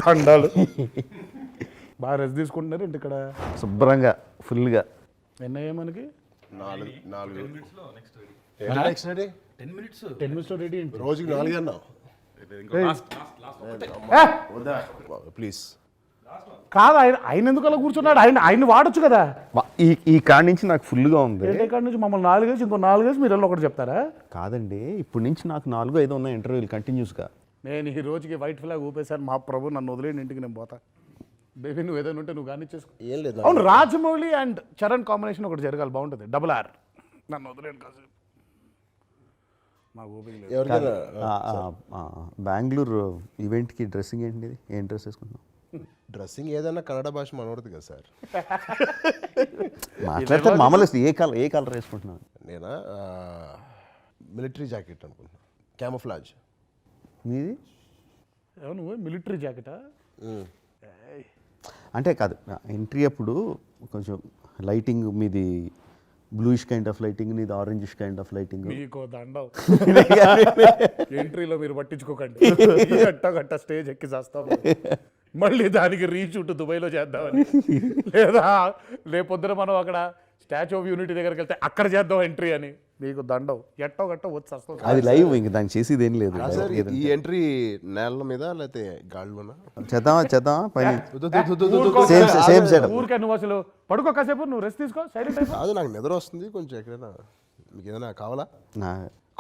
దండాలు. బాగా రెస్ట్ తీసుకుంటున్నారు ఇంటి ఇక్కడ శుభ్రంగా ఫుల్గా. ఎన్నయ్యా మనకి 4 నెక్స్ట్ రెడీ 10 minutes రెడీ ఏంటి రోజుకి 4 అన్నా ప్లీజ్. కాదు ఆయన ఎందుకు అలా కూర్చున్నాడు? ఆయన వాడొచ్చు కదా. ఈ కాడి నుంచి నాకు ఫుల్గా ఉంది. ఏంటి కాడి నుంచి మమ్మల్ని 4 వేసి ఇంకో 4 వేసి మీరు ఒకటి చెప్తారా? కాదండి, ఇప్పటి నుంచి నాకు 4-5 ఉన్నాయి ఇంటర్వ్యూలు కంటిన్యూస్గా. నేను ఈ రోజుకి వైట్ ఫ్లాగ్ ఊపేశాను. మా ప్రభు నన్ను వదిలేని ఇంటికి నేను పోతా. బేబీ నువ్వు ఏదైనా ఉంటే నువ్వు కానీ చేసుకో. ఏం లేదు. అవును, రాజమౌళి అండ్ చరణ్ కాంబినేషన్ ఒకటి జరగాలి, బాగుంటుంది. RRR. నన్ను వదిలేను కాదు, నాకు ఓపిక లేదు. ఎవరికైనా బెంగళూరు ఈవెంట్కి డ్రెస్సింగ్ ఏంటి? ఏం డ్రెస్ వేసుకుంటున్నావు? డ్రెస్సింగ్ ఏదైనా కన్నడ భాష మనవడదు కదా సార్. మాట్లాడితే మామూలు ఏ కలర్ వేసుకుంటున్నాను? నేనా మిలిటరీ జాకెట్ అనుకుంటున్నా, క్యామోఫ్లాజ్. మీది? నువ్వు మిలిటరీ జాకెటా? అంటే కాదు, ఎంట్రీ అప్పుడు కొంచెం లైటింగ్ మీది బ్లూయిష్ కైండ్ ఆఫ్ లైటింగ్, నీది ఆరెంజిష్ కైండ్ ఆఫ్ లైటింగ్. మీకు దండం. ఎంట్రీలో మీరు పట్టించుకోకండి. గట్ట స్టేజ్ ఎక్కి చేస్తాం, మళ్ళీ దానికి రీషూట్ దుబాయ్లో చేద్దామని. లేదా రేపొద్దున మనం అక్కడ స్టాచ్యూ ఆఫ్ యూనిటీ దగ్గరికి వెళ్తే అక్కడ చేద్దాం ఎంట్రీ అని. మీకు దండం. గట్ట వచ్చి వస్తాం. అది లైవ్, ఇంక దానికి చేసేది ఏం లేదు. ఈ ఎంట్రీ నేల మీద లేకపోతే గాడిలోనా? చేద్దామా పైన? ఊరికే నువ్వు అసలు పడుకో, కాసేపు నువ్వు రెస్ట్ తీసుకో, సైలెంట్ అయిపో. అది నాకు నిద్ర వస్తుంది కొంచెం. ఎక్కడైనా మీకు ఏదైనా కావాలా? నా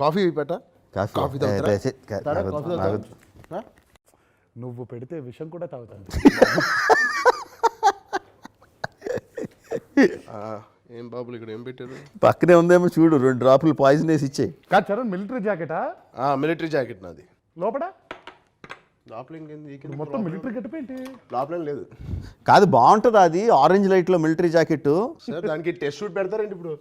కాఫీ పెట్టా? కాఫీ నువ్వు పెడితే విషయం కూడా తాగుతాను. ఏం బాబులు ఇక్కడ ఏం పెట్టారు? పక్కనే ఉందేమో చూడు, 2 డ్రాపులు పాయిజన్ వేసి ఇచ్చాయి. కాదు చరణ్, మిలిటరీ జాకెటా? మిలిటరీ జాకెట్ నాది. లోపల లోపల ఇంకేంది? మొత్తం మిలిటరీ గెటప్ ఏంటి? లోపల ఏం లేదు. కాదు, బాగుంటుంది అది ఆరెంజ్ లైట్లో మిలిటరీ జాకెట్. సార్ దానికి టెస్ట్ షూట్ పెడతారండి ఇప్పుడు?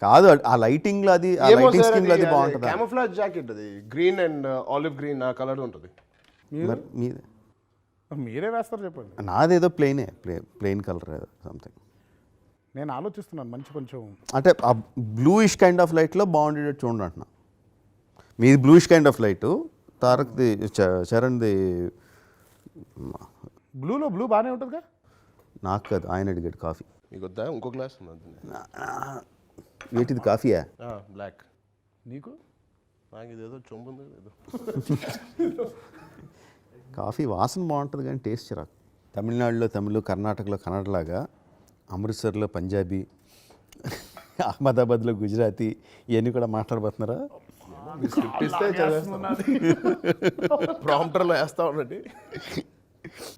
కాదు, ఆ లైటింగ్ లో అది, ఆ లైటింగ్ స్కీమ్ లో అది బాగుంటుంది. క్యామోఫ్లాజ్ జాకెట్ అది, గ్రీన్ అండ్ ఆలివ్ గ్రీన్ ఆ కలర్ ఉంటుంది. మీరే వేస్తారు చెప్పండి. నాదేదో ప్లెయిన్ కలర్ ఏదో సంథింగ్. నేను ఆలోచిస్తున్నాను మంచి కొంచెం, అంటే ఆ బ్లూయిష్ కైండ్ ఆఫ్ లైట్లో బాగుండేటట్టు చూడండి అంటున్నా. మీది బ్లూయిష్ కైండ్ ఆఫ్ లైట్, తారక్ది చరణ్ది బ్లూలో బ్లూ బాగానే ఉంటుందిగా. నాకు కాదు, ఆయన అడిగాడు కాఫీ. మీకు వద్దా? ఇంకో గ్లాస్ ఉన్నది. ఏంటిది కాఫీయా? బ్లాక్. నీకు? నాకు ఇదేదో చొంపు ఉంది ఏదో. కాఫీ వాసన బాగుంటుంది కానీ టేస్ట్ చిరాకు. తమిళనాడులో తమిళ్, కర్ణాటకలో కన్నడలాగా, అమృత్సర్లో పంజాబీ, అహ్మదాబాద్లో గుజరాతీ, ఇవన్నీ కూడా మాట్లాడబోతున్నారా? ప్రాంప్టర్లో వేస్తా ఉండండి.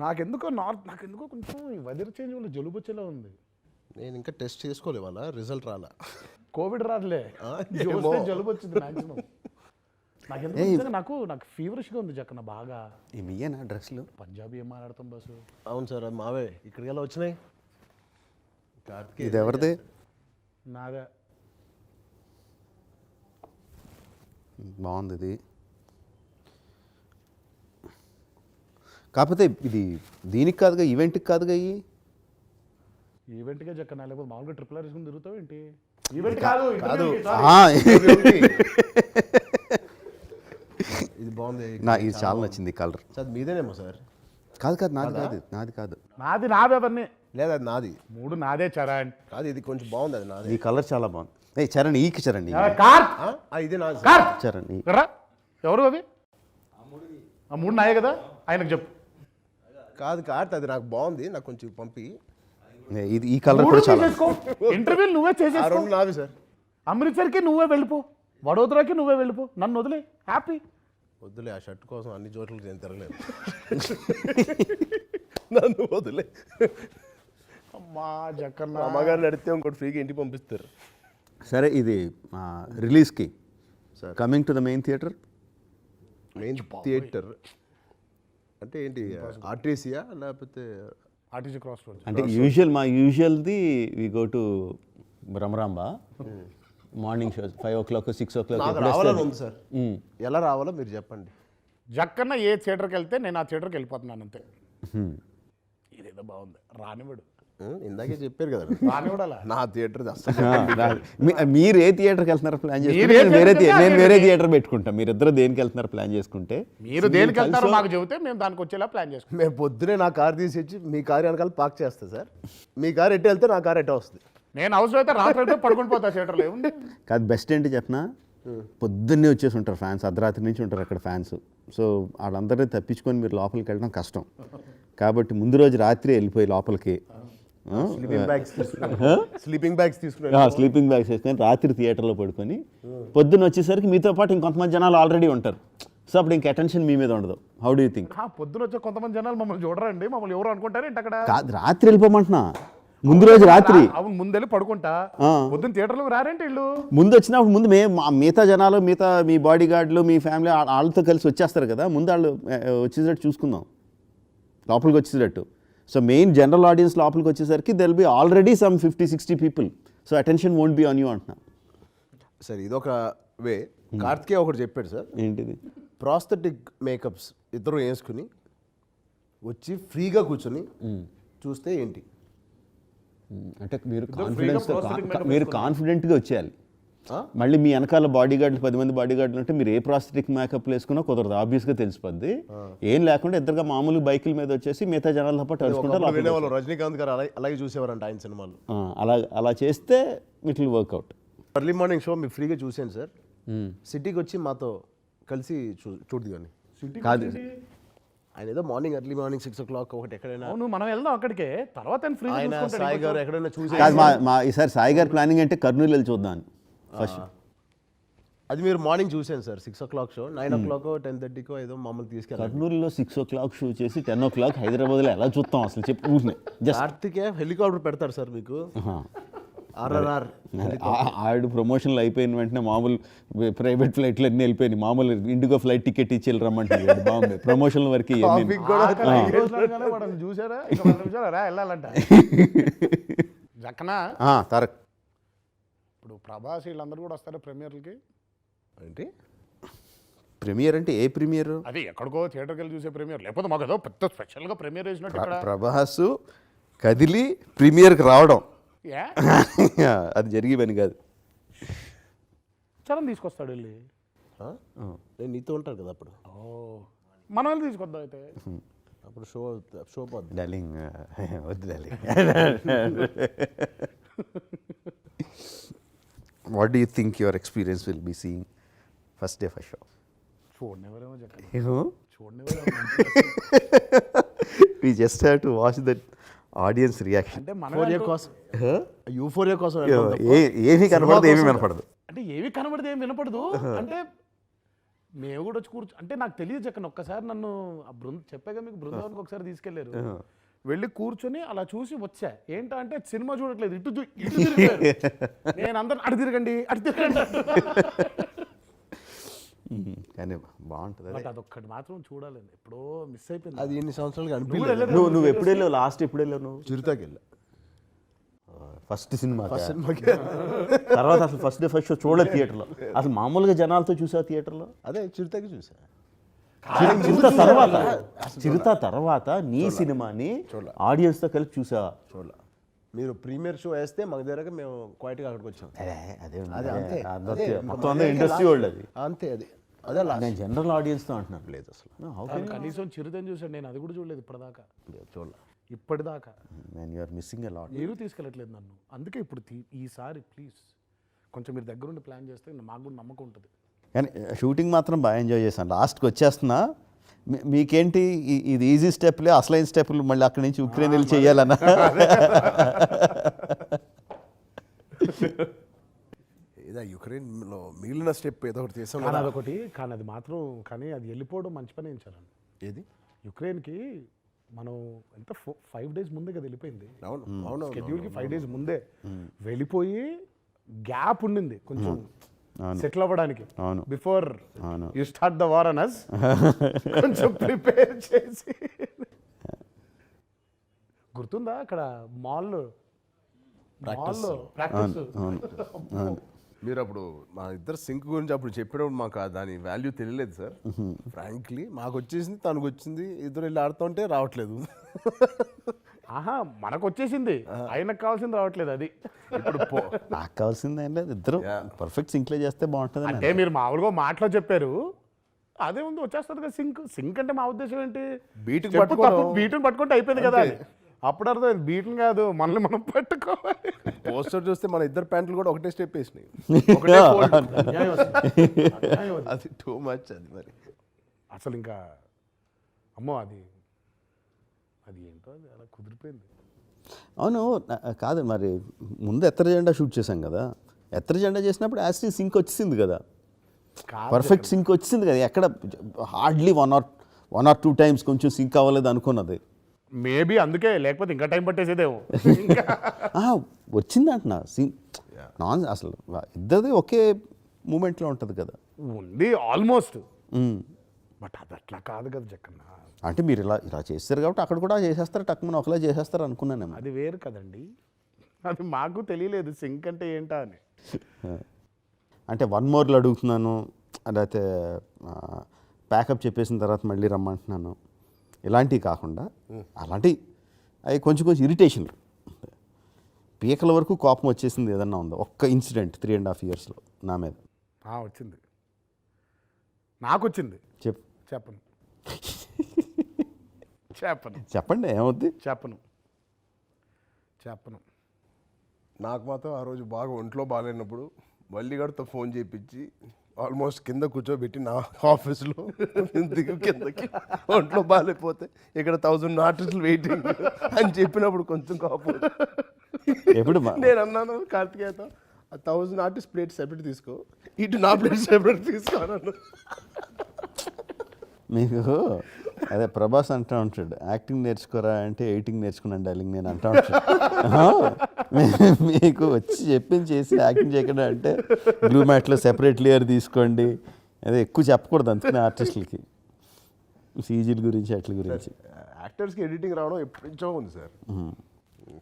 నాకెందుకో కొంచెం ఈ వెదర్ చేంజ్ వల్ల జలుబు వచ్చేలా ఉంది. నేను ఇంకా టెస్ట్ చేసుకోలే, వాళ్ళ రిజల్ట్ రాలా. కోవిడ్ రాదులే, జలుబు వచ్చింది మ్యాక్సిమం. నాకు ఫీవరిష్గా ఉంది జక్కన బాగా. ఏమయ్యానా డ్రెస్లు? పంజాబీ ఏం మాట్లాడతాం బస్సు. అవును సార్, అది మావే. ఇక్కడికి ఎలా వచ్చినాయి? ఇది ఎవరిది? నాదే. బాగుంది ఇది. కాకపోతే ఇది దీనికి కాదుగా, ఈవెంట్కి కాదుగా. ఈవెంట్గా జక్కన, లేకపోతే మామూలుగా ట్రిపుల్ ఆర్ వేసుకుని తిరుగుతావు ఏంటి? ఈవెంట్ కాదు. ఇది బాగుంది. ఇది చాలా నచ్చింది కలర్. Sir మీదేనేమో sir? కాదు, నాది కాదు. నాది అవన్నీ లేదు, అది నాది. 3 నాదే చరణ్. కాదు, ఇది కొంచెం బాగుంది, అది నాది. ఈ కలర్ చాలా బాగుంది. చరణ్ చరణ్ ఇది నాది చరణ్. ఎవరు అవి? ఆ 3 నాయే కదా, ఆయనకు చెప్పు. కాదు కార్త్, అది నాకు బాగుంది, నాకు కొంచెం పంపి. ఇది ఈ కలర్ కూడా చాలా. ఇంటర్వ్యూలు నువ్వే చేసేసుకో. నావి సార్. అమృత్సర్కి నువ్వే వెళ్ళిపో, వడోదరాకి నువ్వే వెళ్ళిపో, నన్ను వదిలే హ్యాపీ. వద్దులే, ఆ షర్ట్ కోసం అన్ని చోట్ల నేను తిరగలేదు. నన్ను వదిలే. అమ్మా జక్కన్న, అమ్మగారిని అడిగితే ఇంకోటి ఫ్రీగా ఇంటికి పంపిస్తారు. సరే, ఇది రిలీజ్కి coming to the main theatre. అంటే ఏంటి, ఆర్టీసీయా లేకపోతే? RTC cross road. అంటే యూజువల్ది we go to Brahmaramba. Morning show 5 o'clock 6 o'clock. రావాలని ఉంది సార్. ఎలా రావాలో మీరు చెప్పండి. జక్కన్న ఏ థియేటర్కి వెళ్తే నేను ఆ థియేటర్కి వెళ్ళిపోతున్నాను అంతే. ఇదేదో బాగుంది రానివాడు ఇందాకే చెప్పారు కదా రానివాడాలా నా థియేటర్ అసలు మీరు ఏ థియేటర్కి వెళ్తున్నారు ప్లాన్ మీరు చేసుకుంటే ఏ నేను వేరే theatre థియేటర్ పెట్టుకుంటా. మీరు ఇద్దరు దేనికి వెళ్తున్నారు ప్లాన్ చేసుకుంటే మీరు దేనికి వెళ్తారో మాకు చెబితే మేము దానికి వచ్చేలా ప్లాన్ చేసుకుంటాం. మేము పొద్దునే నా కార్ తీసి ఇచ్చి మీ కార్ వెనకాల పార్క్ చేస్తా సార్. మీ కార్ ఎట్టు వెళ్తే నా కార్ ఎట్ట వస్తుంది. నేను అవసరం అయితే రాత్రి అయితే పడుకొని పోతా థియేటర్లో ఏముంది. కాదు బెస్ట్ ఏంటి చెప్పనా, పొద్దున్నే వచ్చేసి ఉంటారు ఫ్యాన్స్, అర్ధరాత్రి నుంచి ఉంటారు అక్కడ ఫ్యాన్స్. సో వాళ్ళందరినీ తప్పించుకొని మీరు లోపలికి వెళ్ళడం కష్టం. కాబట్టి ముందు రోజు రాత్రి వెళ్ళిపోయి లోపలికి స్లీపింగ్ బ్యాగ్స్ తీసుకుని స్లీపింగ్ బ్యాగ్స్ వేసుకొని రాత్రి థియేటర్లో పడుకొని పొద్దున్న వచ్చేసరికి మీతో పాటు ఇంకొంతమంది జనాలు ఆల్రెడీ ఉంటారు. సో అప్పుడు ఇంక అటెన్షన్ మీ మీద ఉండదు. How do you think? పొద్దున వచ్చే కొంతమంది జనాలు మమ్మల్ని చూడరండి, మమ్మల్ని ఎవరు అనుకుంటారు ఏంటి అక్కడ. కాదు రాత్రి వెళ్ళిపోమంటున్నా, ముందు రోజు రాత్రి. అవును ముందెళ్ళి పడుకుంటా, పొద్దున్న థియేటర్లో రారేంటి ఇల్లు. ముందు వచ్చినప్పుడు ముందు మిగతా జనాలు, మిగతా మీ బాడీ గార్డులు, మీ ఫ్యామిలీ వాళ్ళతో కలిసి వచ్చేస్తారు కదా, ముందు వాళ్ళు వచ్చేటట్టు చూసుకుందాం, లోపలికి వచ్చేటట్టు. సో మెయిన్ జనరల్ ఆడియన్స్ లోపలికి వచ్చేసరికి they'll be already some 50-60 people. So attention won't be on you అంటున్నా. సార్ ఇదొక వే. కార్తికేయ ఒకటి చెప్పాడు సార్, ఏంటిది? ప్రాస్థెటిక్ మేకప్స్ ఇద్దరు వేసుకుని వచ్చి ఫ్రీగా కూర్చొని చూస్తే ఏంటి అంటే మీరు కాన్ఫిడెంట్గా వచ్చేయాలి. మళ్ళీ మీ వెనకాల బాడీ గార్డులు 10 మంది బాడీ గార్డులు ఉంటే మీరు ఏ ప్రాస్థెటిక్ మేకప్ వేసుకున్నా కుదరదు, ఆబ్వియస్గా తెలిసిపోద్ది. ఏం లేకుండా ఇద్దరుగా మామూలు బైకుల మీద వచ్చేసి మిగతా జనాలతో పాటు అరుచుకుంటారు. రజనీకాంత్ గారు అలాగే చూసేవారంట ఆయన సినిమాలు. అలా చేస్తే it will work out. Early morning show మీరు ఫ్రీగా చూసాను సార్. సిటీకి వచ్చి మాతో కలిసి చూడదు కానీ కాదు ఆయన ఏదో మార్నింగ్ ఎర్లీ మార్నింగ్ 6 o'clock ఒకటి ఎక్కడైనా అవును మనం వెళ్దాం అక్కడికే, తర్వాత ఆయన సాయి గారు ఎక్కడైనా చూసి కాదు మా ఈసారి సాయి గారి ప్లానింగ్ అంటే కర్నూలు వెళ్ళి చూద్దాం ఫస్ట్. అది మీరు మార్నింగ్ చూసాను సార్ 6 o'clock షో. 9 o'clock 10:30 ఏదో మమ్మల్ని తీసుకెళ్ళారు. కర్నూలులో 6 o'clock షో చేసి 10 o'clock హైదరాబాద్లో ఎలా చూస్తాం అసలు చెప్పి కూర్చున్నాయి. కార్తికే హెలికాప్టర్ పెడతారు సార్ మీకు. RRR ఆడు ప్రమోషన్లు అయిపోయిన వెంటనే మామూలు ప్రైవేట్ ఫ్లైట్లు అన్నీ వెళ్ళిపోయినాయి, మామూలు ఇండిగో ఫ్లైట్ టికెట్ ఇచ్చి వెళ్ళరమ్మంటారు. బాగుంది ప్రమోషన్ల వరకు. చూసారా వెళ్ళాలంట జక్కనా తారక్. ఇప్పుడు ప్రభాస్ వీళ్ళందరూ కూడా వస్తారు ప్రీమియర్లకి. ఏంటి ప్రీమియర్ అంటే ఏ ప్రీమియర్? అది ఎక్కడికో థియేటర్కి వెళ్ళి చూసే ప్రీమియర్, లేకపోతే మాకు ఏదో పెద్ద స్పెషల్గా ప్రీమియర్ వేసినట్టు ఇక్కడ. ప్రభాస్ కదిలి ప్రీమియర్కి రావడం ఏ అది జరిగే పని కాదు. చరణ్ తీసుకొస్తాడు వెళ్ళి. నేను నీతో ఉంటాను కదా అప్పుడు. మనం వెళ్ళి తీసుకొద్దాం అయితే. అప్పుడు షో పోద్ది. డార్లింగ్ వద్దు darling. What do you think your experience will be seeing first day first show? చూడనివ్వరేమో చెప్పండి, You చూడనివ్వరేమో. we just have to watch that audience reaction. అంటే యూఫోరియా కోసం యూఫోరియా కోసం ఏమీ కనపడదు, ఏమీ వినపడదు. అంటే ఏవి కనబడితే ఏం వినపడదు. అంటే మేము కూడా వచ్చి కూర్చో అంటే నాకు తెలియదు జక్కన్. ఒక్కసారి నన్ను చెప్పాక మీకు బృందావనికి ఒకసారి తీసుకెళ్లారు, వెళ్ళి కూర్చొని అలా చూసి వచ్చా. ఏంటంటే సినిమా చూడట్లేదు, ఇటు తిరిగారు. నేను అందరు అటు తిరగండి అటు తిరగండి. కానీ బాగుంటుంది. బట్ అదొక్కటి మాత్రం చూడాలి, ఎప్పుడో మిస్ అయిపోయింది. అది ఎన్ని సంవత్సరాలుగా అనిపించలేదు. నువ్వు ఎప్పుడు వెళ్ళావు? లాస్ట్ ఎప్పుడు వెళ్ళావు నువ్వు? చిరుతాకి వెళ్ళా ఫస్ట్ సినిమా. సినిమాకి తర్వాత అసలు ఫస్ట్ డే ఫస్ట్ షో చూడలేదు థియేటర్లో. అసలు మామూలుగా జనాలతో చూసావు థియేటర్లో? అదే చిరుతాకి చూసా. చిరుత తర్వాత నీ సినిమాని ఆడియన్స్తో కలిపి చూసావా? చూడలే. మీరు ప్రీమియర్ షో వేస్తే మాకు దగ్గర మేము క్వైట్గా అక్కడికి వచ్చాం. అదే మొత్తం అందరూ ఇండస్ట్రీ వాళ్ళు. అది అంతే. అదే నేను జనరల్ ఆడియన్స్తో అంటున్నాను. లేదు అసలు కనీసం చిరుతని చూసాను నేను, అది కూడా చూడలేదు ఇప్పటిదాకా. చూడలే ఇప్పటిదాకా. You are missing a lot. మీరు తీసుకెళ్ళట్లేదు నన్ను, అందుకే ఇప్పుడు ఈసారి ప్లీజ్ కొంచెం మీరు దగ్గరుండి ప్లాన్ చేస్తే మాకు కూడా నమ్మకం ఉంటుంది. కానీ షూటింగ్ మాత్రం బాగా ఎంజాయ్ చేశాను. లాస్ట్కి వచ్చేస్తున్నా. మీకేంటి ఇది ఈజీ స్టెప్లే, అసలైన స్టెప్లు మళ్ళీ అక్కడి నుంచి ఉక్రెయిన్ వెళ్ళి చేయాలన్నా? ఏదో యుక్రెయిన్లో మిగిలిన స్టెప్ ఏదో ఒకటి చేసాం. అదొకటి కానీ అది మాత్రం కానీ అది వెళ్ళిపోవడం మంచి పని ఇచ్చారండి. ఏది యుక్రెయిన్కి మనం ఎంత 5 days ముందే కదా వెళ్ళిపోయింది. అవును షెడ్యూల్కి 5 days ముందే వెళ్ళిపోయి గ్యాప్ ఉండింది కొంచెం సెటిల్ అవ్వడానికి. Before you start the war Anas కొంచెం ప్రిపేర్ చేసి. గుర్తుందా అక్కడ మాల్ ప్రాక్టీస్ మీరు అప్పుడు మా ఇద్దరు సింక్ గురించి అప్పుడు చెప్పినప్పుడు మాకు దాని వాల్యూ తెలియలేదు సార్. ఫ్రాంక్లీ మాకు వచ్చేసింది, తనకు వచ్చింది, ఇద్దరు వెళ్ళి ఆడుతుంటే రావట్లేదు. ఆహా, మనకు వచ్చేసింది, ఆయనకు కావాల్సింది రావట్లేదు. అది ఇప్పుడు నాకు కావాల్సింది ఏం లేదు, ఇద్దరు పర్ఫెక్ట్ సింక్లో చేస్తే బాగుంటుంది. అంటే మీరు మామూలుగా మాటలో చెప్పారు, అదే ఉంది వచ్చేస్తుంది కదా సింక్. సింక్ అంటే మా ఉద్దేశం ఏంటి, బీటుకి బీటుని పట్టుకుంటే అయిపోయింది కదా అని. అప్పుడు అర్థం బీటుని కాదు, మనల్ని మనం పట్టుకోవాలి. పోస్టర్ చూస్తే మన ఇద్దరు ప్యాంట్లు కూడా ఒకటే స్టెప్ వేసినాయి, ఒకటే fold. అది టూ మచ్. అది మరి అసలు ఇంకా అమ్మో అది ఏంటో అది అలా కుదిరిపోయింది. అవును కాదు మరి ముందు ఎత్తర జెండా షూట్ చేశాం కదా, ఎత్తర జెండా చేసినప్పుడు యాస్టీ సింక్ వచ్చింది కదా, పర్ఫెక్ట్ సింక్ వచ్చింది కదా. ఎక్కడ hardly one or two times కొంచెం సింక్ అవ్వలేదు అనుకున్నది. మేబీ అందుకే, లేకపోతే ఇంకా టైం పట్టేసేదేమో. వచ్చింది అంటున్నా సింక్ అసలు ఇద్దరిది ఒకే మూమెంట్లో ఉంటుంది కదా. ఉంది ఆల్మోస్ట్, బట్ అది అట్లా కాదు కదా జక్కన్న. అంటే మీరు ఇలా చేస్తారు కాబట్టి అక్కడ కూడా చేసేస్తారు, టక్కుమని ఒకలా చేసేస్తారు అనుకున్నానేమో. అది వేరు కదండి, అది మాకు తెలియలేదు సింక్ అంటే ఏంటా అని. అంటే వన్ మోర్లు అడుగుతున్నాను, లేకపోతే ప్యాకప్ చెప్పేసిన తర్వాత మళ్ళీ రమ్మంటున్నాను, ఇలాంటివి కాకుండా అలాంటివి అవి కొంచెం ఇరిటేషన్, పీకల వరకు కోపం వచ్చేసింది ఏదన్నా ఉందో ఒక్క ఇన్సిడెంట్ 3.5 yearsలో నా మీద. వచ్చింది, నాకు వచ్చింది. చెప్పను చెప్పండి ఏమవుద్ది. చెప్పను. నాకు మాత్రం ఆ రోజు బాగా ఒంట్లో బాగాలేనప్పుడు మల్లిగాడితో ఫోన్ చేయించి ఆల్మోస్ట్ కింద కూర్చోబెట్టి నా ఆఫీస్లో కిందకి ఒంట్లో బాగాలేకపోతే ఇక్కడ 1000 ఆర్టిస్టులు వెయిటింగ్ అని చెప్పినప్పుడు కొంచెం కోపం. ఎప్పుడు నేను అన్నాను కార్తికేయతో, 1000 ఆర్టిస్ట్ ప్లేట్ సెపరేట్ తీసుకో, ఇటు నా ప్లేట్ సెపరేట్ తీసుకో అన్నాను. మీకు అదే ప్రభాస్ అంటూ ఉంటాడు, యాక్టింగ్ నేర్చుకోరా అంటే ఎయిటింగ్ నేర్చుకున్నాను డార్లింగ్ నేను అంటూ ఉంటాడు. మీకు వచ్చి చెప్పింది చేసి యాక్టింగ్ చేయకుండా అంటే బ్లూ మ్యాట్లో సెపరేట్ లేయర్ తీసుకోండి, అదే ఎక్కువ చెప్పకూడదు అందుకనే ఆర్టిస్టులకి సీజీల గురించి అట్ల గురించి. యాక్టర్స్కి ఎడిటింగ్ రావడం ఎప్పటి నుంచో ఉంది సార్,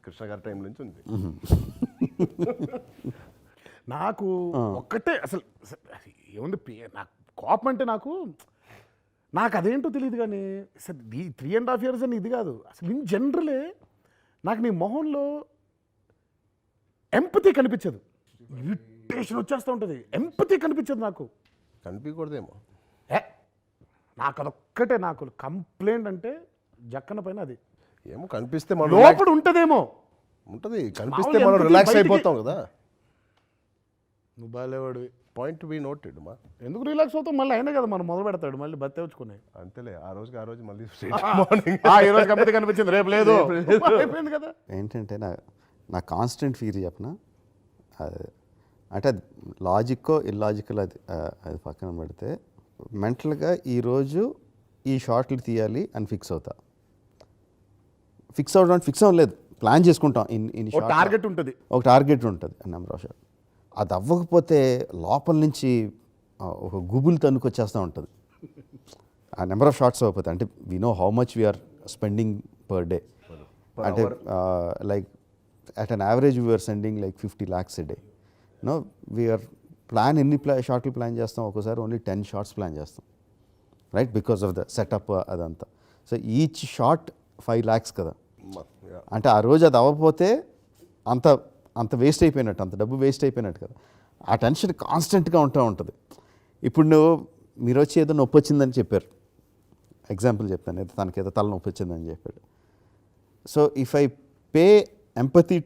కృష్ణ గారి టైం నుంచి ఉంది. నాకు ఒక్కటే అసలు ఏముంది, నాకు కోపం అంటే నాకు అదేంటో తెలియదు. కానీ అసలు ఈ 3.5 years అని ఇది కాదు, అసలు ఇన్ జనరలే నాకు నీ మొహంలో ఎంపతి కనిపించదు, ఇరిటేషన్ వచ్చేస్తూ ఉంటుంది, ఎంపతి కనిపించదు నాకు. కనిపించకూడదేమో, నాకు అదొక్కటే నాకు కంప్లైంట్ అంటే జక్కన పైన. అది ఏమో కనిపిస్తే మనం లోపల ఉంటుందేమో, ఉంటుంది, కనిపిస్తే మనం రిలాక్స్ అయిపోతాం కదా. నువ్వు బాగాలేవాడివి, పాయింట్ బి నోటెడ్. మా ఎందుకు రిలాక్స్ అవుతాం, మళ్ళీ అయినా కదా మనం మొదలు పెడతాడు, మళ్ళీ బత్తే వచ్చుకునే అంతేలే. ఆ రోజు మళ్ళీ ఈ రోజు కంపెనీ కనిపించింది, రేపు లేదు, అయిపోయింది కదా. ఏంటంటే నా కాన్స్టెంట్ ఫీల్ చెప్పనా, అంటే అది లాజిక్కో ఇల్లాజికల్ అది పక్కన పెడితే మెంటల్గా ఈరోజు ఈ షార్ట్లు తీయాలి అని ఫిక్స్ అవ్వలేదు, ప్లాన్ చేసుకుంటాం. టార్గెట్ ఉంటుంది, ఒక టార్గెట్ ఉంటుంది నెంబర్ ఆఫ్ షార్ట్. అది అవ్వకపోతే లోపల నుంచి ఒక గుబులు తన్నుకొచ్చేస్తూ ఉంటుంది ఆ నెంబర్ ఆఫ్ షార్ట్స్ అవ్వకపోతే. అంటే we know how much we are spending per day, అంటే like at an average we are sending like 50 lakhs a day. No we are ఎన్ని షార్ట్లు ప్లాన్ చేస్తాం, ఒక్కోసారి ఓన్లీ 10 shots ప్లాన్ చేస్తాం, right, because of the setup అదంతా. So each shot 5 lakhs కదా. అంటే ఆ రోజు అది అవ్వకపోతే అంత వేస్ట్ అయిపోయినట్టు, అంత డబ్బు వేస్ట్ అయిపోయినట్టు కదా. ఆ టెన్షన్ కాన్స్టెంట్గా ఉంటుంది. ఇప్పుడు మీరు వచ్చి ఏదో నొప్పి వచ్చిందని చెప్పారు, ఎగ్జాంపుల్ చెప్తాను, ఏదో తనకేదో తల నొప్పి వచ్చిందని చెప్పాడు. So if I pay empathy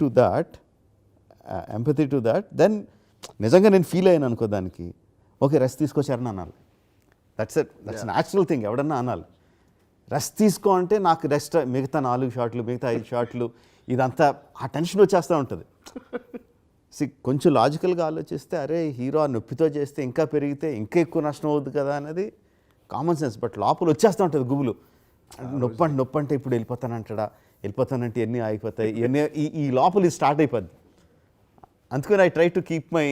to that then నిజంగా నేను ఫీల్ అయ్యాను అనుకో దానికి, ఓకే రెస్ట్ తీసుకొచ్చారని అనాలి. దట్స్ న్యాచురల్ థింగ్, ఎవడన్నా అనాలి. రెస్ట్ తీసుకో అంటే నాకు రెస్ట్, మిగతా 4 షాట్లు, మిగతా 5 షాట్లు, ఇదంతా ఆ టెన్షన్ వచ్చేస్తూ ఉంటుంది. కొంచెం లాజికల్గా ఆలోచిస్తే అరే హీరో ఆ నొప్పితో చేస్తే ఇంకా పెరిగితే ఇంకా ఎక్కువ నష్టం అవుద్ది కదా అనేది కామన్ సెన్స్. బట్ లోపల వచ్చేస్తూ ఉంటుంది గుబులు, నొప్పి అంటే ఇప్పుడు వెళ్ళిపోతానంటే ఎన్ని ఆగిపోతాయి, ఇవన్నీ ఈ లోపల స్టార్ట్ అయిపోద్ది. అందుకని I try to keep my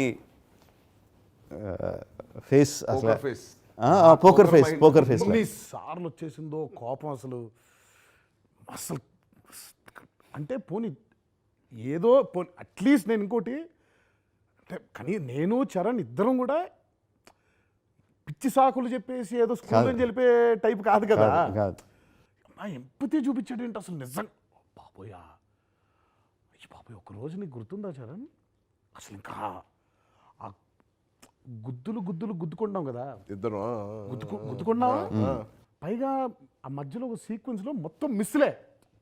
face, అసలు పోకర్ ఫేస్ సార్లు వచ్చేసిందో కోపం, అసలు అంటే పోనీ ఏదో అట్లీస్ట్ నేను ఇంకోటి అంటే కానీ నేను చరణ్ ఇద్దరం కూడా పిచ్చి సాకులు చెప్పేసి ఏదో స్కూల్ అని చెప్పే టైప్ కాదు కదా. కాదు నా ఎంపతి చూపించాడు ఏంటి అసలు నిజం. బాబోయా అయ్యి బాబోయ్, ఒక రోజు నీకు గుర్తుందా చరణ్, అసలు ఇంకా ఆ గుద్దుకుంటాం కదా, ఇద్దరు గుద్దుకున్నావా, పైగా ఆ మధ్యలో ఒక సీక్వెన్స్లో మొత్తం మిస్లే,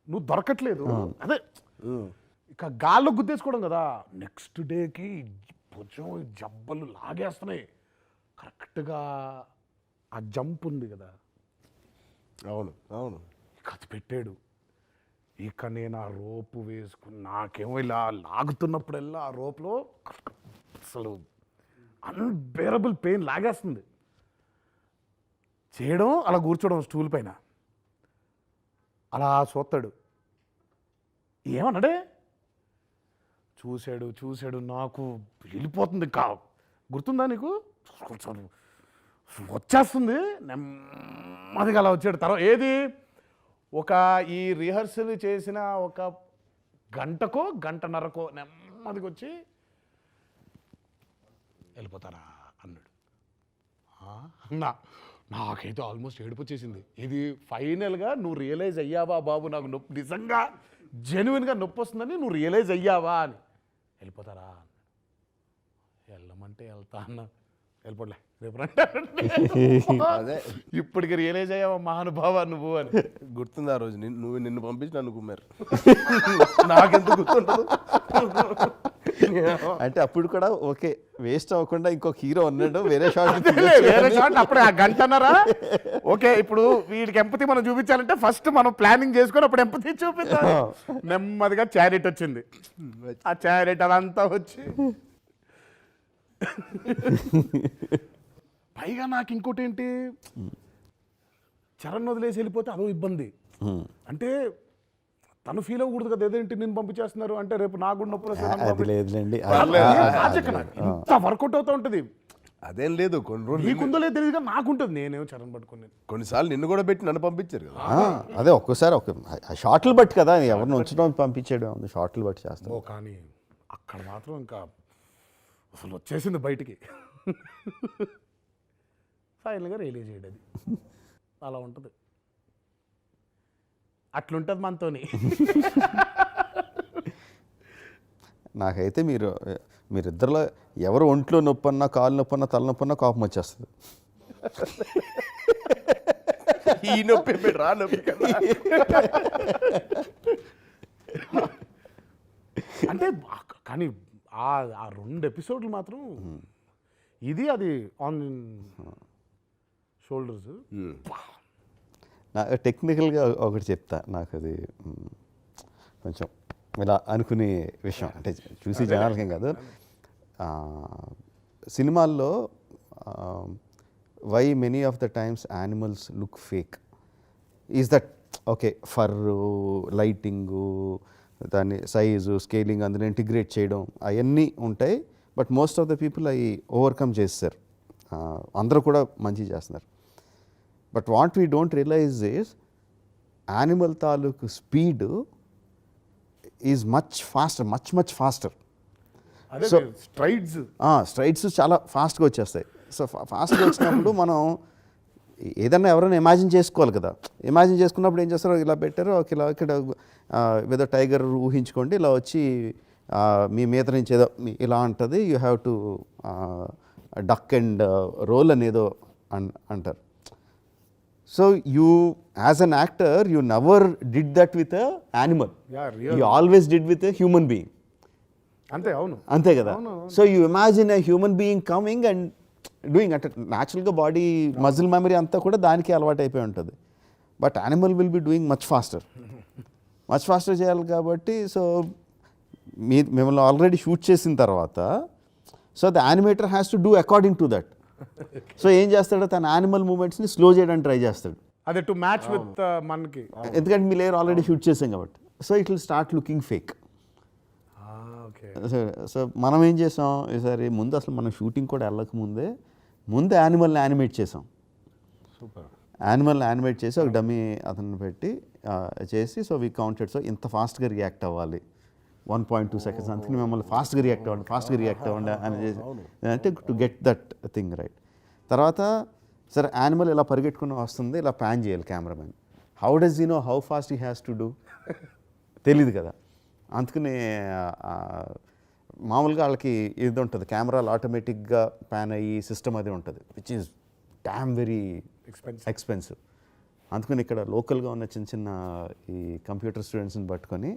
నువ్వు దొరకట్లేదు. అదే ఇక గాల్లో గుద్దేసుకోవడం కదా. నెక్స్ట్ డేకి భుజం జబ్బలు లాగేస్తున్నాయి. కరెక్ట్గా ఆ జంప్ ఉంది కదా, అవును అవును, ఇక అది పెట్టాడు. ఇక నేను ఆ రోపు వేసుకుని నాకేమో ఇలా లాగుతున్నప్పుడల్లా ఆ రోప్లో అసలు అన్బేరబుల్ పెయిన్ లాగేస్తుంది. చేయడం అలా కూర్చోవడం స్టూల్ పైన అలా చూస్తాడు. ఏమన్నాడే చూశాడు నాకు వెళ్ళిపోతుంది. గుర్తుందా నీకు, వచ్చేస్తుంది నెమ్మదిగా అలా వచ్చాడు. తర్వాత ఏది ఒక ఈ రిహర్సల్ చేసిన ఒక గంటన్నరకో నెమ్మదిగా వచ్చి వెళ్ళిపోతారా అన్నాడు. నాకైతే ఆల్మోస్ట్ ఏడుపు వచ్చేసింది. ఇది ఫైనల్గా నువ్వు రియలైజ్ అయ్యావా బాబు, నాకు నొప్పి నిజంగా జెన్యున్గా నొప్పి వస్తుందని నువ్వు రియలైజ్ అయ్యావా అని. వెళ్ళిపోతారా అన్నాడు. వెళ్ళమంటే వెళ్తా అన్నా, వెళ్ళిపోలే రేపు అదే ఇప్పటికి రియలైజ్ అయ్యావా మహానుభావ నువ్వు అని. గుర్తుంది ఆ రోజు నిన్ను పంపించి నన్ను కుమ్మారు. నాకెంత గుర్తుండదు. అంటే అప్పుడు కూడా ఓకే, వేస్ట్ అవ్వకుండా ఇంకొక హీరో ఉన్నాడు, వేరే షాట్ వేరే షాట్ అప్పుడు ఆ గంటన్నరా ఓకే. ఇప్పుడు వీడికి ఎంపతి మనం చూపించాలంటే ఫస్ట్ మనం ప్లానింగ్ చేసుకొని అప్పుడు ఎంపతి చూపిద్దాం. నెమ్మదిగా చారిట్ వచ్చింది. ఆ చారిట్ అదంతా వచ్చి పైగా నాకు ఇంకోటి ఏంటి, చరణ్ వదిలేసి వెళ్ళిపోతే అదో ఇబ్బంది. అంటే తను ఫీల్ అవ్వకూడదు కదా, ఏదేంటి నేను పంపించేస్తున్నారు అంటే రేపు నాకు కూడా నొప్పి అది లేదులేండి. ఇంత వర్కౌట్ అవుతూ ఉంటుంది. అదేం లేదు, కొన్ని రోజులు నీకుందో లేదు తెలియదు కానీ నాకుంటుంది. నేనేమో చరణ్ పట్టుకుని కొన్నిసార్లు నిన్ను కూడా పెట్టి నన్ను పంపించారు కదా. అదే ఒక్కోసారి షార్ట్లు బట్టి కదా, ఎవరిని ఉంచడం పంపించేయడం ఉంది, షార్ట్లు బట్టి చేస్తాం. కానీ అక్కడ మాత్రం ఇంకా అసలు వచ్చేసింది బయటికి. ఫైనల్గా రిలీజ్ చేయడం అలా ఉంటుంది. అట్లుంటుంది మనతోని. నాకైతే మీరిద్దరిలో ఎవరు ఒంట్లో నొప్పి అన్నా, కాలు నొప్పి అన్నా, తల నొప్పి అన్నా కోపం వచ్చేస్తుంది. ఈ నొప్పి రా నొప్పి కదా. అంటే కానీ ఆ 2 ఎపిసోడ్లు మాత్రం ఇది అది ఆన్ షోల్డర్స్. టెక్నికల్గా ఒకటి చెప్తా, నాకు అది కొంచెం ఇలా అనుకునే విషయం, అంటే చూసి జనాలకేం కాదు. సినిమాల్లో why many of the times animals look fake is that okay, fur, lighting, దాన్ని సైజు, స్కేలింగ్ అందులో ఇంటిగ్రేట్ చేయడం అవన్నీ ఉంటాయి. But most of the people అవి ఓవర్కమ్ చేస్తారు, అందరూ కూడా మంచి చేస్తున్నారు. But what we don't realise is animal తాలూకు speed is much faster. So strides చాలా ఫాస్ట్గా వచ్చేస్తాయి. సో ఫాస్ట్గా వచ్చినప్పుడు మనం ఏదన్నా ఎవరైనా ఇమాజిన్ చేసుకోవాలి కదా. ఇమాజిన్ చేసుకున్నప్పుడు ఏం చేస్తారో, ఇలా పెట్టారో ఇలా ఇక్కడ ఏదో టైగర్ ఊహించుకోండి, ఇలా వచ్చి మీ మీద నుంచి ఏదో ఇలా ఉంటుంది, you have to duck and roll అనేదో అంటారు. So you as an actor you never did that with a animal, you always did with a human being. అంతే, అవును, అంతే కదా. So you imagine a human being coming and doing, అంటే న్యాచురల్గా body muscle memory అంతా కూడా దానికి అలవాటు అయిపోయి ఉంటుంది. But animal will be doing much faster చేయాలి కాబట్టి. సో మిమ్మల్ని ఆల్రెడీ షూట్ చేసిన తర్వాత so the animator has to do according to that. So ఏం చేస్తాడు, తన యానిమల్ మూమెంట్స్ని స్లో చేయడానికి ట్రై చేస్తాడు, అదే టు మ్యాచ్ విత్ మనకి, ఎందుకంటే మీ లేయర్ ఆల్రెడీ షూట్ చేసాం కాబట్టి. So it will start looking fake. So మనం ఏం చేసాం ఈసారి, ముందు అసలు మనం షూటింగ్ కూడా వెళ్ళకముందే ముందు యానిమల్ని యానిమేట్ చేసాం. సూపర్. యానిమల్ని యానిమేట్ చేసి ఒక డమ్మీ అతన్ని పెట్టి చేసి, సో వీ కౌంటెడ్. సో ఇంత ఫాస్ట్గా రియాక్ట్ అవ్వాలి, 1.2 seconds అందుకని మిమ్మల్ని ఫాస్ట్గా రియాక్ట్ అవ్వండి అని చేసి అంటే to get that thing right. తర్వాత సరే యానిమల్ ఇలా పరిగెట్టుకుని వస్తుంది, ఇలా ప్యాన్ చేయాలి cameraman. How does you know how fast he has to do? తెలీదు కదా. అందుకని మామూలుగా వాళ్ళకి ఇది ఉంటుంది, కెమెరాలు ఆటోమేటిక్గా ప్యాన్ అయ్యి సిస్టమ్ అది ఉంటుంది, which is damn very expensive. అందుకని ఇక్కడ లోకల్గా ఉన్న చిన్న చిన్న ఈ కంప్యూటర్ స్టూడెంట్స్ని పట్టుకొని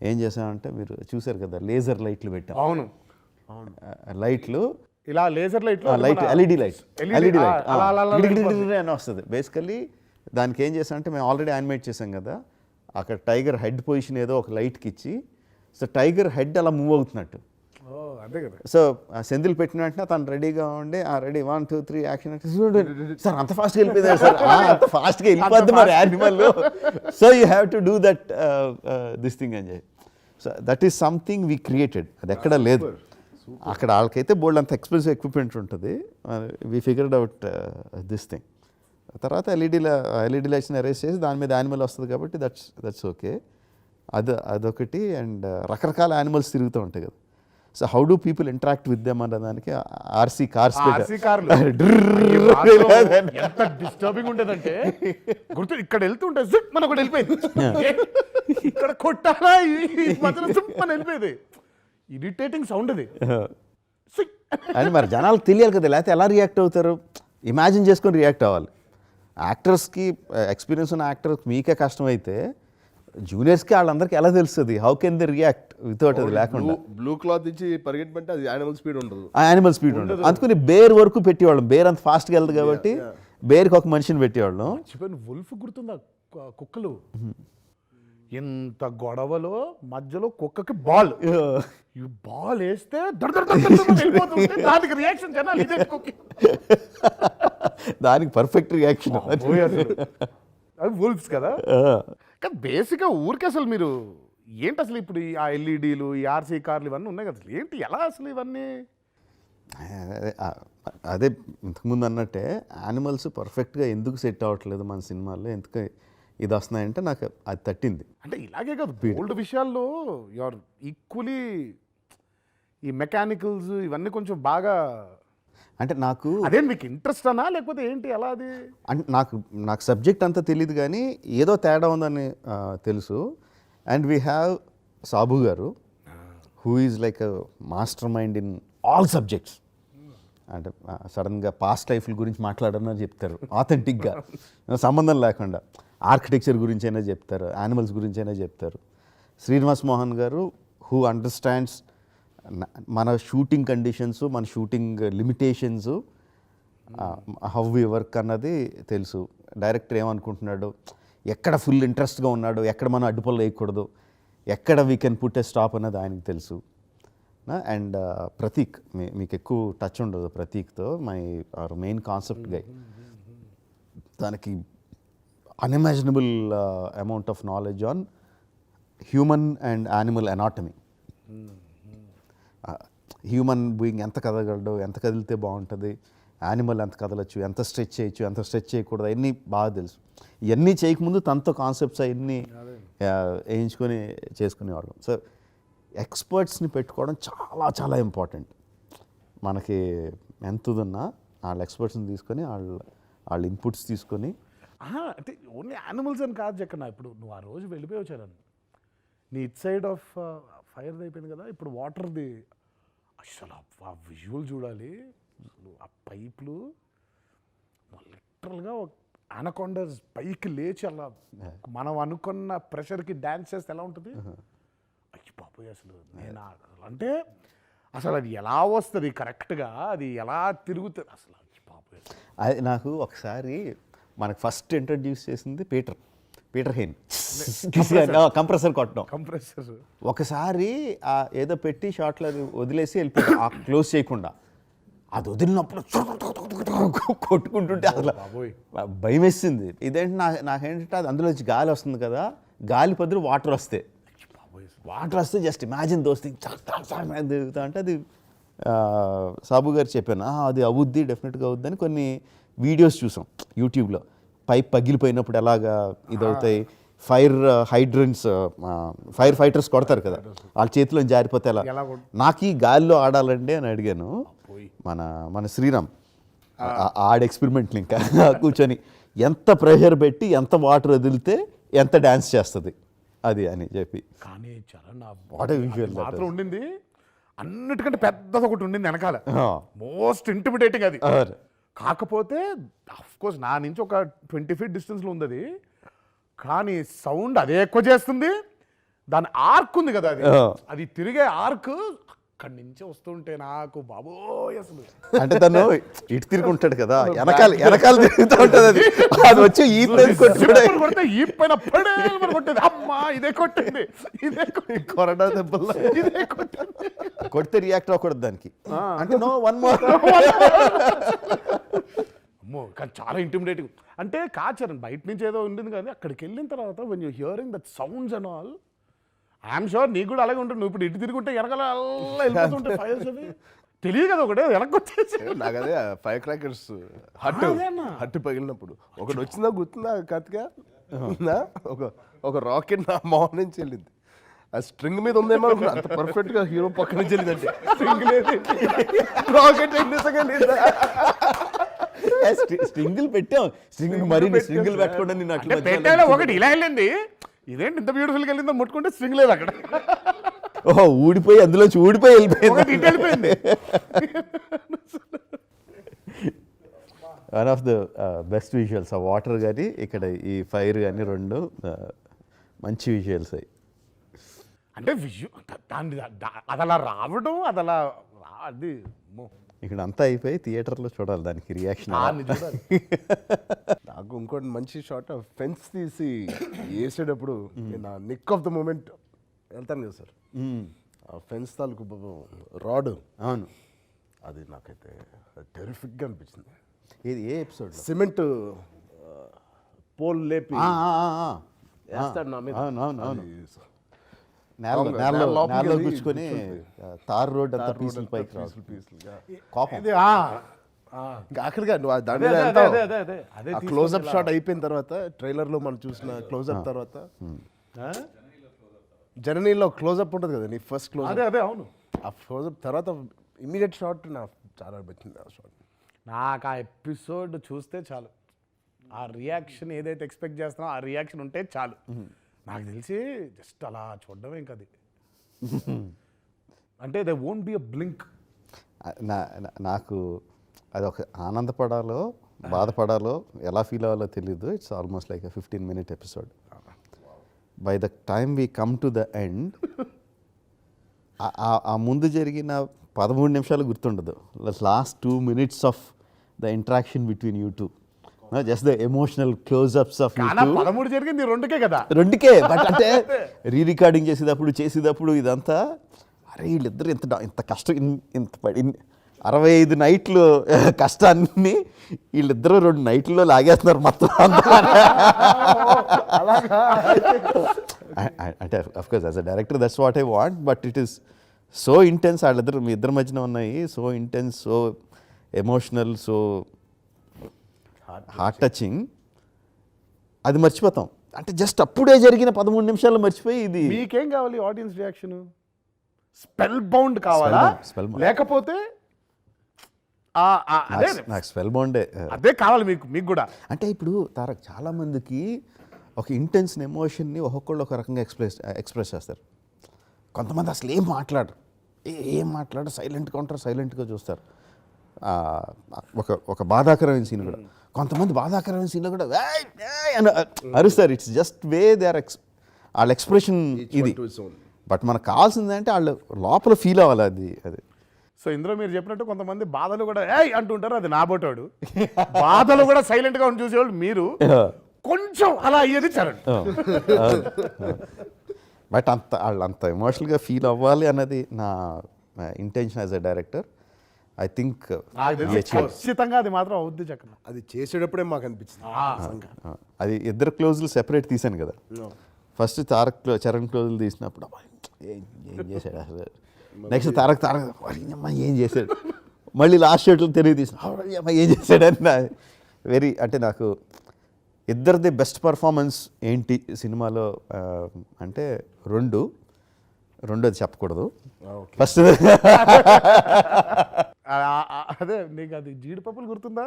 ఏం చేసామంటే, మీరు చూసారు కదా లేజర్ లైట్లు పెట్టాం. అవును, లైట్లు ఇలా లేజర్ లైట్ ఎల్ఈడి లైట్ అని వస్తుంది. బేసికల్లీ దానికి ఏం చేసామంటే, మేము ఆల్రెడీ యానిమేట్ చేసాం కదా, అక్కడ టైగర్ హెడ్ పొజిషన్ ఏదో ఒక లైట్కి ఇచ్చి, సో టైగర్ హెడ్ అలా మూవ్ అవుతున్నట్టు. అదే కదా. సో సెంధిల్ పెట్టిన వెంటనే తను రెడీగా ఉండి రెడీ 1 2 3 యాక్షన్ అంటే, సార్ అంత ఫాస్ట్గా వెళ్ళిపోయింది సార్, అంత ఫాస్ట్గా వెళ్ళిపోద్ది మరి animal. So you have to do that this thing అని చెప్పి. So that is something we created, అది ఎక్కడ లేదు. అక్కడ వాళ్ళకైతే బోల్డ్ అంత ఎక్స్పెన్సివ్ ఎక్విప్మెంట్ ఉంటుంది. We figured out this thing. తర్వాత ఎల్ఈడి లైట్స్ని అరేంజ్ చేసి దాని మీద యానిమల్ వస్తుంది కాబట్టి దట్స్ ఓకే. అదొకటి. అండ్ రకరకాల యానిమల్స్ తిరుగుతూ ఉంటాయి కదా. So how do people interact with them అన్నదానికి ఆర్సీ కార్స్ ఎంత డిస్టర్బింగ్ ఉండేదంటే, గుర్తు ఇక్కడ వెళ్తుంటే జిప్ మన ఒకటి వెళ్ళిపోయింది, ఇక్కడ కొట్టాలా మన వెళ్ళిపోయేది. ఇరిటేటింగ్ సౌండ్ అది. అని మరి జనాలకు తెలియాలి కదా, లేకపోతే ఎలా రియాక్ట్ అవుతారు? ఇమాజిన్ చేసుకొని రియాక్ట్ అవ్వాలి. యాక్టర్స్కి ఎక్స్పీరియన్స్ ఉన్న యాక్టర్స్ మీకే కష్టమైతే జూనియర్స్కి వాళ్ళందరికీ ఎలా తెలుస్తుంది? How can the react without అది లేకుండా? బ్లూ క్లాత్ ఇచ్చి పరిగెట్టమంటే అది యానిమల్ స్పీడ్ ఉండదు, యానిమల్ స్పీడ్ ఉండదు. అందుకని బేర్ వరకు పెట్టేవాళ్ళం. బేర్ అంత ఫాస్ట్గా వెళ్తుంది కాబట్టి బేర్కి ఒక మనిషిని పెట్టేవాళ్ళం. వుల్ఫ్ గుర్తుందా? కుక్కలు ఎంత గొడవలో మధ్యలో కుక్కకి బాల్ వేస్తే వెళ్ళిపోతుంటే దానికి రియాక్షన్ జనాలు ఇదే కుక్క. దానికి పర్ఫెక్ట్ రియాక్షన్. అవి వుల్ఫ్స్ కదా. కానీ బేసిక్గా ఊరికి అసలు మీరు ఏంటి అసలు ఇప్పుడు ఆ ఎల్ఈడీలు, ఈ ఆర్సీ కార్లు ఇవన్నీ ఉన్నాయి కదా, అసలు ఏంటి ఎలా అసలు ఇవన్నీ? అదే ఇంతకుముందు అన్నట్టే యానిమల్స్ పర్ఫెక్ట్గా ఎందుకు సెట్ అవ్వట్లేదు మన సినిమాల్లో, ఎందుకు ఇది వస్తున్నాయంటే నాకు అది తట్టింది. అంటే ఇలాగే కాదు, ఓల్డ్ విషయాల్లో యువర్ ఈక్వలీ ఈ మెకానికల్స్ ఇవన్నీ కొంచెం బాగా, అంటే నాకు అదే మీకు ఇంట్రెస్ట్ అనా లేకపోతే ఏంటి ఎలా అది? అంటే నాకు సబ్జెక్ట్ అంతా తెలియదు కానీ ఏదో తేడా ఉందని తెలుసు. అండ్ వీ హ్యావ్ సాబు గారు who is like a master mind in all subjects. అంటే సడన్గా పాస్ట్ లైఫ్ల గురించి మాట్లాడని చెప్తారు ఆథెంటిక్గా, సంబంధం లేకుండా. ఆర్కిటెక్చర్ గురించి అయినా చెప్తారు, యానిమల్స్ గురించి అయినా చెప్తారు. శ్రీనివాస్ మోహన్ గారు హూ అండర్స్టాండ్స్ మన షూటింగ్ కండిషన్స్, మన shooting limitations, how we work అన్నది తెలుసు. డైరెక్టర్ ఏమనుకుంటున్నాడు, ఎక్కడ ఫుల్ ఇంట్రెస్ట్గా ఉన్నాడు, ఎక్కడ మనం అడ్డుపల్లు వేయకూడదు, ఎక్కడ we can put a stop అన్నది ఆయనకి తెలుసు. అండ్ ప్రతీక్, మీకు ఎక్కువ టచ్ ఉండదు ప్రతీక్తో, అవర్ మెయిన్ కాన్సెప్ట్ గై. దానికి unimaginable amount of knowledge on human and animal anatomy. Human being ఎంత కదగలడు, ఎంత కదిలితే బాగుంటుంది, యానిమల్ ఎంత కదలచ్చు, ఎంత స్ట్రెచ్ చేయొచ్చు, ఎంత స్ట్రెచ్ చేయకూడదు, అవన్నీ బాగా తెలుసు. ఇవన్నీ చేయకముందు తనతో కాన్సెప్ట్స్ అవన్నీ వేయించుకొని చేసుకునేవాళ్ళం. సో ఎక్స్పర్ట్స్ని పెట్టుకోవడం చాలా చాలా ఇంపార్టెంట్. మనకి ఎంతదున్నా వాళ్ళ ఎక్స్పర్ట్స్ని తీసుకొని వాళ్ళ ఇన్పుట్స్ తీసుకొని. అంటే ఓన్లీ యానిమల్స్ అని కాదు జక్కన్న, ఇప్పుడు నువ్వు ఆ రోజు వెళ్ళిపోయి వచ్చారని నీ ఇట్ సైడ్ ఆఫ్ ఫైర్ది అయిపోయింది కదా, ఇప్పుడు వాటర్ది అసలు ఆ విజువల్ చూడాలి. అసలు ఆ పైపులు లిటరల్గా అనకొండస్ పైకి లేచి అలా మనం అనుకున్న ప్రెషర్కి డ్యాన్స్ చేస్తే ఎలా ఉంటుంది? అయ్యి బాబోయ్, అసలు నేను అంటే అసలు అది ఎలా వస్తుంది కరెక్ట్గా, అది ఎలా తిరుగుతుంది అసలు, అయ్యి బాబోయ్. అది నాకు ఒకసారి మనకు ఫస్ట్ ఇంట్రడ్యూస్ చేసింది పీటర్ హెయిన్, కంప్రెసర్ కొట్టడం. కంప్రెసర్ ఒకసారి ఏదో పెట్టి షార్ట్లో అది వదిలేసి వెళ్ళిపోయి క్లోజ్ చేయకుండా, అది వదిలినప్పుడు కొట్టుకుంటుంటే అసలు భయం వేసింది. ఇదేంటి నాకేంటంటే అది అందులోంచి గాలి వస్తుంది కదా, గాలి పదులు వాటర్ వస్తే జస్ట్ ఇమాజిన్ దోస్ థింగ్ దిగుతా అంటే అది సాబు గారు చెప్పాను, అది అవుద్ది, డెఫినెట్గా అవుద్ది అని. కొన్ని వీడియోస్ చూసాం యూట్యూబ్లో, పైప్ పగిలిపోయినప్పుడు ఎలాగా ఇదవుతాయి, ఫైర్ హైడ్రన్స్ ఫైర్ ఫైటర్స్ కొడతారు కదా, వాళ్ళ చేతిలో జారిపోతే ఎలా, నాకు ఈ గాలిలో ఆడాలండి అని అడిగాను. మన శ్రీరామ్ ఆడ ఎక్స్పెరిమెంట్లు ఇంకా కూర్చొని ఎంత ప్రెషర్ పెట్టి ఎంత వాటర్ వదిలితే ఎంత డ్యాన్స్ చేస్తుంది అది అని చెప్పి. కానీ చరణ్ వాట్ విజువల్ మాత్రం ఉండింది, అన్నిటికంటే పెద్దది ఒకటి ఉండింది వెనకాల, మోస్ట్ ఇంటిమిడేటింగ్ అది. కాకపోతే అఫ్ కోర్స్ నా నుంచి ఒక 20 feet డిస్టెన్స్లో ఉంది అది, కానీ సౌండ్ అదే ఎక్కువ చేస్తుంది. దాని ఆర్క్ ఉంది కదా, అది తిరిగే ఆర్క్ అక్కడి నుంచి వస్తుంటే నాకు బాబోయ్ అసలు. అంటే తను ఇటు తిరుగుంటాడు కదా, వెనకాల తిరుగుతూ ఉంటుంది, అది వచ్చి ఈ కొడితే ఈ పైన కొట్టేది, అమ్మా ఇదే కొట్టింది, ఇదే కొరడా దెబ్బల్లో ఇదే కొట్టింది, కొడితే రియాక్ట్ అవ్వకూడదు దానికి. అంటే నో వన్ మోర్. అమ్మో కానీ చాలా ఇంటిమిడేటింగ్. అంటే కాచరణ్ బయట నుంచి ఏదో ఉండింది కానీ అక్కడికి వెళ్ళిన తర్వాత when you hearing that sounds and all, I'm sure నీకు కూడా అలాగే ఉంటుంది. నువ్వు ఇప్పుడు ఇటు తిరుగుంటే వెనకాల అలా వెళ్ళిపోతుంటే ఫైర్స్ అవి తెలియదు కదా, ఒకటే వెనక్కి వచ్చేసి. నాకు అదే ఫైర్ క్రాకర్స్ హట్టు పగిలినప్పుడు ఒకటి వచ్చిందా గుర్తుందా కత్తిగా, ఒక రాకెట్ నా మొహం నుంచి వెళ్ళింది. ఆ స్ట్రింగ్ మీద ఉందేమో అనుకున్నా, అంత పర్ఫెక్ట్ గా హీరో పక్క నుంచి వెళ్ళిందంటే స్ట్రింగ్ లేదు, రాకెట్ స్ట్రింగులు పెట్టాం, స్ట్రింగ్ మరి స్ట్రింగులు పెట్టకుండా నేను అట్లా పెట్టాలో ఒకటి ఇలా వెళ్ళింది, ఇదేంటి ఇంత బ్యూటిఫుల్గా వెళ్ళిందో ముట్టుకుంటే స్ట్రింగ్ లేదు అక్కడ. ఓహో ఊడిపోయి అందులోంచి ఊడిపోయి వెళ్ళిపోయింది. One of the best visuals, ఆ వాటర్ కానీ ఇక్కడ ఈ ఫైర్ కానీ రెండు మంచి విజువల్స్ అయ్యి. అంటే దాన్ని అది అలా రావడం అది అలా అది ఇక్కడ అంతా అయిపోయి థియేటర్లో చూడాలి దానికి రియాక్షన్. నాకు ఇంకోటి మంచి షాట్, ఫెన్స్ తీసి వేసేటప్పుడు నా నిక్ ఆఫ్ ద మూమెంట్ వెళ్తాను కదా సార్, ఆ ఫెన్స్ తాలూకు రాడ్, అవును అది నాకైతే టెరిఫిక్గా అనిపించింది. ఇది ఏ ఎపిసోడ్? సిమెంట్ పోల్ లేపి వేస్తాడు నా మీద, అవును నేలలో కూర్చుకొని తార్ రోడ్ అంతా పీసులు పైకి కోపం. ఆఖరిగా క్లోజ్అప్ షాట్ అయిపోయిన తర్వాత ట్రైలర్లో మనం చూసిన క్లోజ్అప్ తర్వాత జర్నీలో క్లోజ్అప్ ఉంటుంది కదా నీ ఫస్ట్ క్లోజ్, అదే అవును, ఆ క్లోజ్అప్ తర్వాత ఇమీడియట్ షాట్ నాకు చాలా నచ్చింది. ఆ షాట్ నాకు ఆ ఎపిసోడ్ చూస్తే చాలు, ఆ రియాక్షన్ ఏదైతే ఎక్స్పెక్ట్ చేస్తున్నామో ఆ రియాక్షన్ ఉంటే చాలు. నాకు తెలిసి జస్ట్ అలా చూడడం ఇంకా అది అంటే they won't be a blink. నాకు అది ఒక ఆనందపడాలో బాధపడాలో ఎలా ఫీల్ అవ్వాలో తెలీదు. It's almost like 15-minute episode. By the time we come to the end, ఆ ముందు జరిగిన 13 నిమిషాలు గుర్తుండదు. Last 2 minutes of the interaction between you two, just the emotional close-ups of you two. 13 జరిగింది రెండుకే కదా, రెండుకే. బట్ అంటే రికార్డింగ్ చేసేటప్పుడు ఇదంతా అరే వీళ్ళిద్దరు ఇంత కష్టం, ఇంత 65 నైట్లు కష్టాన్ని వీళ్ళిద్దరూ 2 నైట్లలో లాగేస్తున్నారు మొత్తం. అంటే of course as a director that's what I want, but it is so intense. వాళ్ళిద్దరు మీ ఇద్దరి మధ్యన ఉన్నాయి, so intense, so emotional, so heart touching. అది మర్చిపోతాం. అంటే జస్ట్ అప్పుడే జరిగిన 13 నిమిషాలు మర్చిపోయి ఇది. మీకేం కావాలి ఆడియన్స్ రియాక్షన్? స్పెల్ బౌండ్ కావాలా, లేకపోతే నాకు స్పెల్ బౌండే అదే కావాలి మీకు కూడా? అంటే ఇప్పుడు తారక్ చాలా మందికి ఒక ఇంటెన్స్ ఎమోషన్ని ఒక్కొక్కళ్ళు ఒక రకంగా ఎక్స్ప్రెస్ చేస్తారు. కొంతమంది అసలు ఏం మాట్లాడరు, సైలెంట్గా ఉంటారు, సైలెంట్గా చూస్తారు. ఒక బాధాకరమైన సీన్ కూడా, కొంతమంది బాధాకరమైన సీన్లో కూడా అరుస్తారు. It's just way they are వాళ్ళ ఎక్స్ప్రెషన్ ఇది. బట్ మనకు కావాల్సింది అంటే వాళ్ళు లోపల ఫీల్ అవ్వాలి అది. సో ఇందులో మీరు చెప్పినట్టు కొంతమంది బాధలు కూడా ఏయ్ అంటుంటారు, అది నాబోటాడు. బాధలు కూడా సైలెంట్గా ఉండి చూసేవాళ్ళు మీరు, కొంచెం అలా అయ్యేది చరణ్. బట్ వాళ్ళు అంత ఎమోషనల్గా ఫీల్ అవ్వాలి అన్నది నా intention as a director. I think ఖచ్చితంగా అది మాత్రం అవుద్ది చక్కగా. అది చేసేటప్పుడే మాకు అనిపించింది. అది ఇద్దరు క్లోజులు సెపరేట్ తీశాను కదా. ఫస్ట్ చరణ్ క్లోజులు తీసినప్పుడు ఏం చేశాడు అసలు, నెక్స్ట్ తారక్ ఏం చేశాడు, మళ్ళీ లాస్ట్ షాట్లో తెలివి తీసిన ఏం చేశాడని వెరీ, అంటే నాకు ఇద్దరిది బెస్ట్ పర్ఫార్మెన్స్ ఏంటి సినిమాలో అంటే రెండోది చెప్పకూడదు. ఫస్ట్ అదే నీకు అది జీడిపప్పులు గుర్తుందా?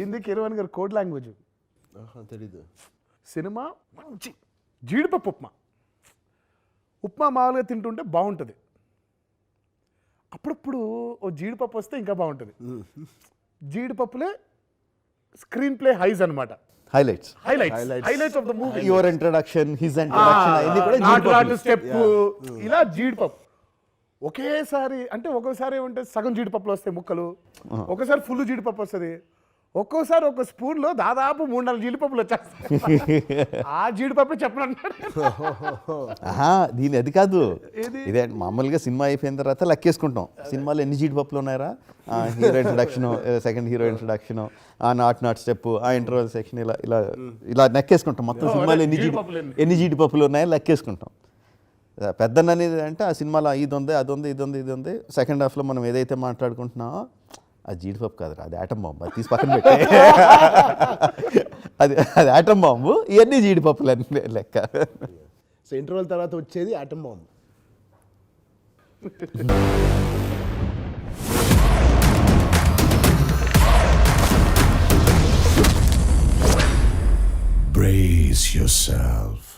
ఏంది కిరవాణి గారు కోడ్ లాంగ్వేజ్ తెలీదు. సినిమా మంచి జీడిపప్పు ఉప్మా మామూలుగా తింటుంటే బాగుంటుంది, అప్పుడప్పుడు ఓ జీడిపప్పు వస్తే ఇంకా బాగుంటుంది. జీడిపప్పులే స్క్రీన్ ప్లే హైస్ అనమాట, highlights of the movie. Your introduction, his introduction అన్ని కూడా నాటు స్టెప్ ఇలా జీడిపప్పు ఒకేసారి. అంటే ఒక్కోసారి ఏమంటే సగం జీడిపప్పులు వస్తాయి ముక్కలు, ఒకసారి ఫుల్ జీడిపప్పు వస్తుంది, ఒక్కోసారి ఒక స్పూన్లో దాదాపు 3-4 జీడిపప్పులు వచ్చేస్తాయి. ఆ జీడిపప్పు చెప్పనంటారు. దీని అది కాదు, ఇదే మామూలుగా సినిమా అయిపోయిన తర్వాత లెక్కేసుకుంటాం సినిమాలో ఎన్ని జీడిపప్పులు ఉన్నాయరా, hero introduction, second hero introduction, ఆ నాట్ స్టెప్, ఆ ఇంటర్వల్ సెక్షన్, ఇలా లెక్కేసుకుంటాం మొత్తం సినిమాలో ఎన్ని జీడిపప్పులు ఉన్నాయో లెక్కేసుకుంటాం. పెద్దన్న అనేది అంటే ఆ సినిమాలో ఇది ఉంది, అది ఉంది, ఇది ఉంది. సెకండ్ హాఫ్లో మనం ఏదైతే మాట్లాడుకుంటున్నామో అది జీడిపప్పు కాదురా, అది ఆటం బాంబు, అది తీసి పక్కన పెట్టే. అది ఆటం బాంబు, ఇవన్నీ జీడిపప్పులు అన్నీ లెక్క. సో ఇంటర్వెల్ తర్వాత వచ్చేది ఆటం బాంబు. Brace yourself.